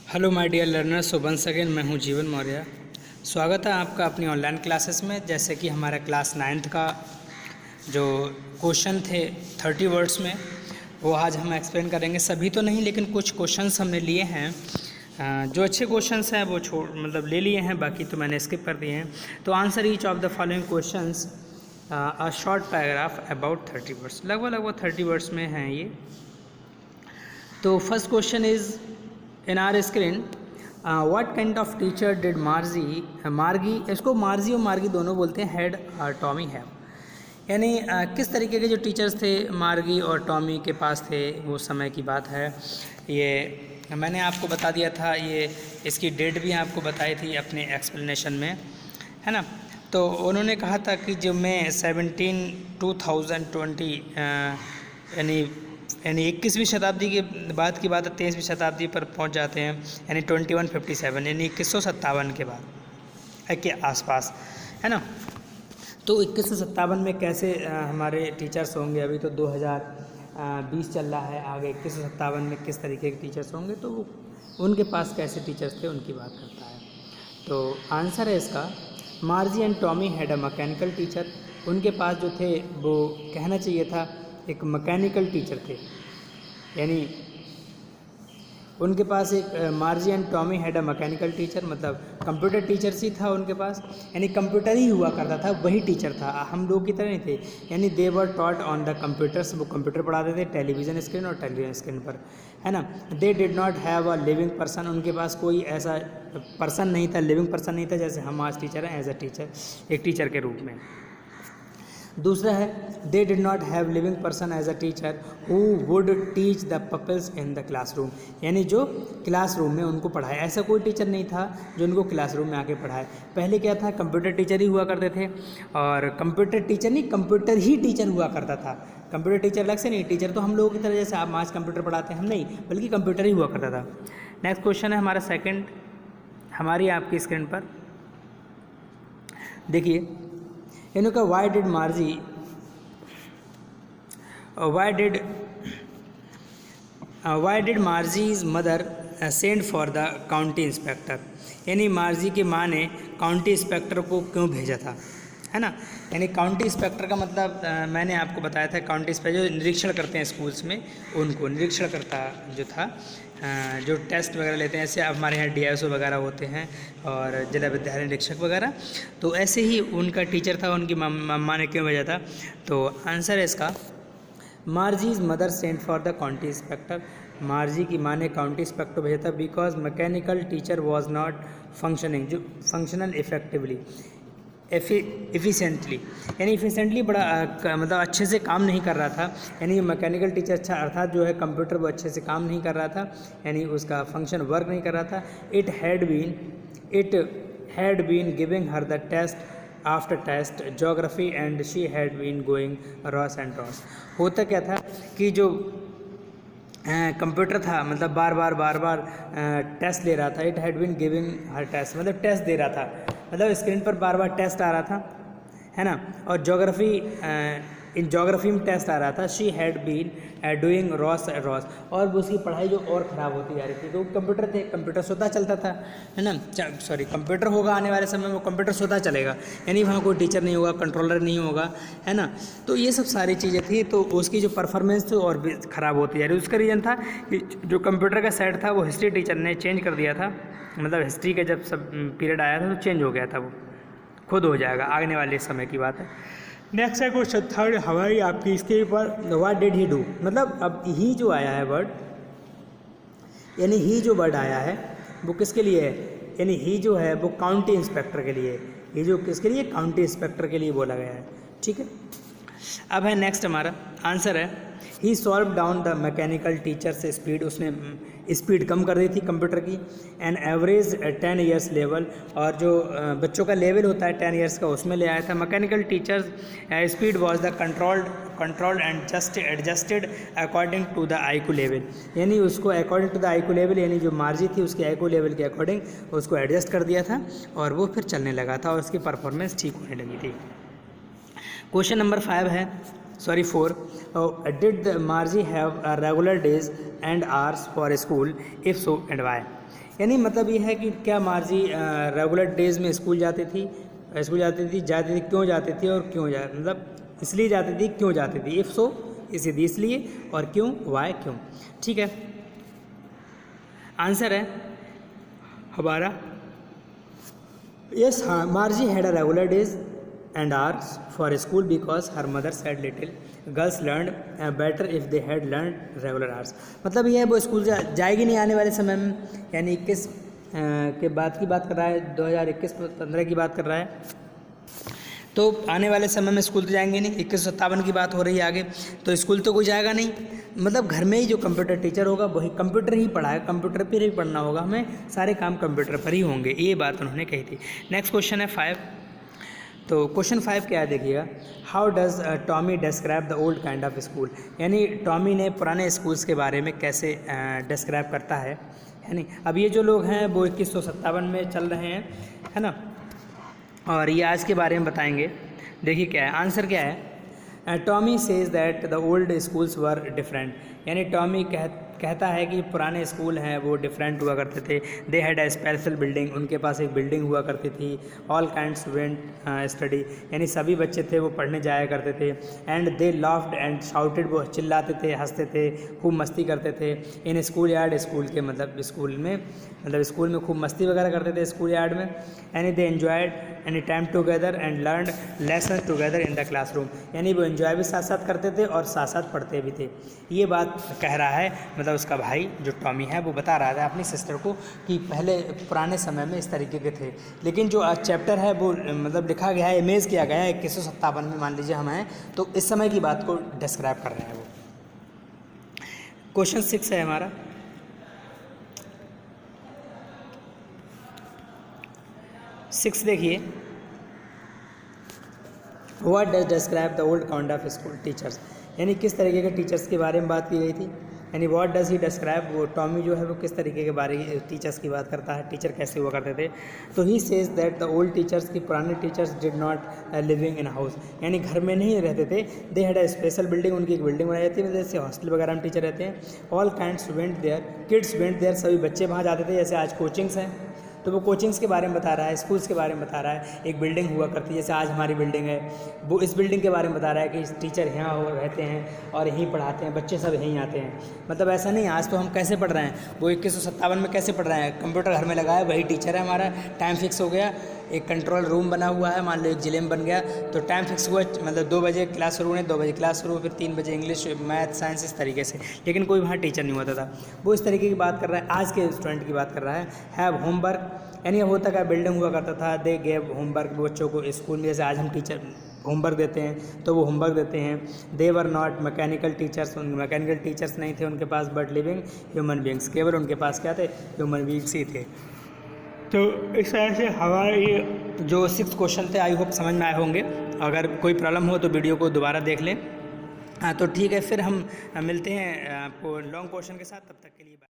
Hello my dear learners, so once again मैं हूं जीवन मौर्य। स्वागत है आपका अपनी ऑनलाइन क्लासेस में। जैसे कि हमारा क्लास 9th का जो क्वेश्चन थे 30 वर्ड्स में, वो आज हम एक्सप्लेन करेंगे। सभी तो नहीं, लेकिन कुछ क्वेश्चंस हमने लिए हैं। जो अच्छे क्वेश्चंस हैं वो ले लिए हैं, बाकी तो मैंने स्किप कर दिए हैं। तो answer each of the following questions a short paragraph about 30 words. लगभग 30 वर्ड्स में हैं ये। तो first question is in our screen, what kind of teacher did मार्गी, इसको मार्जी और मार्गी दोनों बोलते हैं, हेड टॉमी हैव। यानी किस तरीके के जो टीचर्स थे मार्गी और टॉमी के पास थे, वो समय की बात है। ये मैंने आपको बता दिया था, ये इसकी डेट भी आपको बताई थी अपने एक्सप्लेनेशन में, है ना। तो उन्होंने कहा था कि जो मैं 2020 यानी 21वीं शताब्दी के बाद की बात है, 23वीं शताब्दी पर पहुंच जाते हैं, यानी 2157 यानी 2157 के बाद के आसपास, है ना। तो 2157 में कैसे हमारे टीचर्स होंगे। अभी तो 2020 चल रहा है, आगे 2157 में किस तरीके के टीचर्स होंगे, तो उनके पास कैसे टीचर्स थे उनकी बात करता है। तो आंसर है इसका, मार्जी and Tommy had a mechanical teacher. उनके पास जो थे वो कहना चाहिए था एक मैकेनिकल टीचर थे, यानी उनके पास एक मार्जी and Tommy had a mechanical teacher, मतलब कंप्यूटर टीचर ही था उनके पास, यानी कंप्यूटर ही हुआ करता था, वही टीचर था, हम लोग की तरह नहीं थे। यानी they were taught on the computers, वो कंप्यूटर पढ़ाते थे, टेलीविज़न स्क्रीन और टेलीविज़न स्क्रीन पर, है ना। They did not have a living person, उनके पास कोई ऐसा पर्सन नहीं था, लिविंग पर्सन नहीं था, जैसे हम आज टीचर हैं एज अ टीचर, एक टीचर के रूप में। दूसरा है, they did not have living person as a teacher who would teach the pupils in the classroom, यानी जो क्लासरूम में उनको पढ़ाए। ऐसा कोई टीचर नहीं था जो उनको क्लासरूम में आके पढ़ाए। पहले क्या था, कंप्यूटर टीचर ही हुआ करते थे, और कंप्यूटर टीचर नहीं, कंप्यूटर ही टीचर हुआ करता था। कंप्यूटर टीचर अलग से नहीं, टीचर तो हम लोगों की तरह जैसे आप आज कंप्यूटर पढ़ाते हैं, हम नहीं, बल्कि कंप्यूटर ही हुआ करता था। नेक्स्ट क्वेश्चन है हमारा सेकेंड, हमारी आपकी स्क्रीन पर देखिए। इनका why did Margie's mother send for the county inspector, यानी मार्जी की माँ ने काउंटी इंस्पेक्टर को क्यों भेजा था, है ना। यानी काउंटी इंस्पेक्टर का मतलब मैंने आपको बताया था, काउंटी इंस्पेक्टर जो निरीक्षण करते हैं स्कूल्स में, उनको निरीक्षण करता जो था, जो टेस्ट वगैरह लेते हैं, जैसे हमारे यहाँ DSO वगैरह होते हैं और जिला विद्यालय निरीक्षक वगैरह, तो ऐसे ही उनका टीचर था, उनकी मम्मा ने क्यों भेजा था। तो आंसर है इसका, Margie's mother sent for the county inspector, Margie की माँ ने काउंटी इंस्पेक्टर भेजा था, because mechanical teacher was not functional effectively efficiently, यानी इफिशिएंटली बड़ा मतलब अच्छे से काम नहीं कर रहा था। यानी मैकेनिकल टीचर अच्छा, अर्थात जो है कंप्यूटर वो अच्छे से काम नहीं कर रहा था, यानी उसका फंक्शन वर्क नहीं कर रहा था। It had been giving her the test after test geography and she had been going worse and worse. होता क्या था कि जो कंप्यूटर था, मतलब बार बार टेस्ट ले रहा था। It had been giving her test, मतलब टेस्ट दे रहा था, मतलब स्क्रीन पर बार टेस्ट आ रहा था, है ना। और ज्योग्राफी में टेस्ट आ रहा था। She had been doing worse, और उसकी पढ़ाई जो और ख़राब होती जा रही थी। तो कंप्यूटर थे, कंप्यूटर स्वतः चलता था, है ना। सॉरी, कंप्यूटर होगा आने वाले समय में, वो कंप्यूटर स्वतः चलेगा, यानी वहाँ कोई टीचर नहीं होगा, कंट्रोलर नहीं होगा, है ना। तो ये सब सारी चीज़ें थी, तो उसकी जो परफॉर्मेंस थी और भी ख़राब होती जा रही। उसका रीज़न था कि जो कंप्यूटर का सेट था वो हिस्ट्री टीचर ने चेंज कर दिया था, मतलब हिस्ट्री का जब सब पीरियड आया था तो चेंज हो गया था, वो खुद हो जाएगा, आने वाले समय की बात है। नेक्स्ट है क्वेश्चन थर्ड हमारी आपकी, इसके ऊपर व्हाट डिड ही डू, मतलब अब ही जो आया है वर्ड, यानी ही जो वर्ड आया है वो किसके लिए है, यानी ही जो है वो काउंटी इंस्पेक्टर के लिए, ये जो किसके लिए, काउंटी इंस्पेक्टर के लिए बोला गया है, ठीक है। अब है नेक्स्ट हमारा आंसर है, he solve down the mechanical teacher से स्पीड, उसने स्पीड कम कर दी थी कंप्यूटर की। एन एवरेज 10 ईयर्स लेवल, और जो बच्चों का लेवल होता है 10 ईयर्स का, उसमें ले आया था। Mechanical teachers speed was the controlled and just adjusted according to the IQ level, यानी उसको according to the IQ level, यानी जो मार्जी थी उसके IQ लेवल के अकॉर्डिंग उसको एडजस्ट कर दिया था, और वो फिर चलने लगा था और उसकी परफॉर्मेंस ठीक होने लगी थी। क्वेश्चन नंबर 5 है, sorry 4, did Margie have regular days and hours for school, if so and why. यानी मतलब ये है कि क्या मार्जी रेगुलर डेज में स्कूल जाती थी, क्यों जाती थी और क्यों मतलब इसलिए जाती थी, क्यों जाती थी, इफ़ सो इसलिए, और क्यों, वाई क्यों। ठीक है, आंसर है हमारा यस, हाँ, मार्जी had a regular days and hours for school because her mother said little girls learn better if they had learn regular hours. मतलब ये है वो स्कूल जाएगी नहीं आने वाले समय में, यानी 21 के बाद की बात कर रहा है, 2021-15 की बात कर रहा है। तो आने वाले समय में स्कूल तो जाएंगे नहीं, 2157 की बात हो रही है आगे, तो स्कूल तो कोई जाएगा नहीं। मतलब घर में ही जो कंप्यूटर टीचर होगा वही कंप्यूटर ही पढ़ाएगा, कंप्यूटर पर ही पढ़ना होगा हमें, सारे काम कंप्यूटर पर ही होंगे, ये बात उन्होंने कही थी। नेक्स्ट क्वेश्चन है 5। तो क्वेश्चन 5 क्या है देखिएगा, how does Tommy describe the old kind of school. यानी टॉमी ने पुराने स्कूल्स के बारे में कैसे डिस्क्राइब करता है नहीं। अब ये जो लोग हैं वो 2157 में चल रहे हैं, है ना, और ये आज के बारे में बताएंगे। देखिए क्या है, आंसर क्या है, Tommy says that the old schools were different. यानी टॉमी कहता है कि पुराने स्कूल हैं वो डिफरेंट हुआ करते थे। They had a special building, उनके पास एक बिल्डिंग हुआ करती थी। ऑल काइंड स्टूडेंट स्टडी, यानी सभी बच्चे थे वो पढ़ने जाया करते थे। And they laughed and shouted, वो चिल्लाते थे, हंसते थे, खूब मस्ती करते थे। इन स्कूल यार्ड, स्कूल के मतलब स्कूल में खूब मस्ती वगैरह करते थे स्कूल यार्ड में। And they enjoyed any time together and learn lesson together in the classroom. यानी वो एंजॉय भी साथ साथ करते थे और साथ साथ पढ़ते भी थे। ये बात कह रहा है, मतलब उसका भाई जो टॉमी है वो बता रहा था अपनी सिस्टर को कि पहले पुराने समय में इस तरीके के थे। लेकिन जो चैप्टर है वो मतलब लिखा गया है, इमेज किया गया है 2157 में, मान लीजिए हम हैं, तो इस समय की बात को डिस्क्राइब कर रहे हैं वो। क्वेश्चन 6 है हमारा, 6 देखिए, what does describe the old kind of school teachers. यानी किस तरीके के टीचर्स के बारे में बात की गई थी। यानी व्हाट डज ही डिस्क्राइब, वो टॉमी जो है वो किस तरीके के बारे टीचर्स की बात करता है, टीचर कैसे हुआ करते थे। तो he says that the old teachers, की पुराने teachers did not living in house, यानी घर में नहीं रहते थे। They had a special building, उनकी एक बिल्डिंग बनाई जाती है, जैसे हॉस्टल वगैरह में टीचर रहते हैं। All kinds went there, kids went there, सभी बच्चे वहाँ जाते थे, जैसे आज कोचिंग्स हैं तो वो कोचिंग्स के बारे में बता रहा है, स्कूल्स के बारे में बता रहा है। एक बिल्डिंग हुआ करती है, जैसे आज हमारी बिल्डिंग है, वो इस बिल्डिंग के बारे में बता रहा है कि टीचर यहाँ रहते हैं और यहीं पढ़ाते हैं, बच्चे सब यहीं आते हैं। मतलब ऐसा नहीं, आज तो हम कैसे पढ़ रहे हैं, वो 2157 में कैसे पढ़ रहे हैं, कंप्यूटर घर में लगा है, वही टीचर है हमारा, टाइम फिक्स हो गया, एक कंट्रोल रूम बना हुआ है, मान लो एक जिले में बन गया, तो टाइम फिक्स हुआ, मतलब 2 बजे क्लास शुरू है, 2 बजे क्लास शुरू, फिर 3 बजे इंग्लिश, मैथ, साइंस, इस तरीके से। लेकिन कोई वहाँ टीचर नहीं होता था। वो इस तरीके की बात कर रहा है, आज के स्टूडेंट की बात कर रहा है। हैव होमवर्क, यानी होता क्या, बिल्डिंग हुआ करता था। दे गेव होमवर्क, बच्चों को स्कूल में, जैसे आज हम टीचर होमवर्क देते हैं तो वो होमवर्क देते हैं। They were not mechanical teachers, mechanical teachers नहीं थे उनके पास, बट लिविंग ह्यूमन बींग्स, केवल उनके पास क्या थे, ह्यूमन बींग्स ही थे। तो इस तरह से हमारे ये जो 6 क्वेश्चन थे, आई होप समझ में आए होंगे। अगर कोई प्रॉब्लम हो तो वीडियो को दोबारा देख लें। हाँ तो ठीक है, फिर हम मिलते हैं आपको लॉन्ग क्वेश्चन के साथ, तब तक के लिए।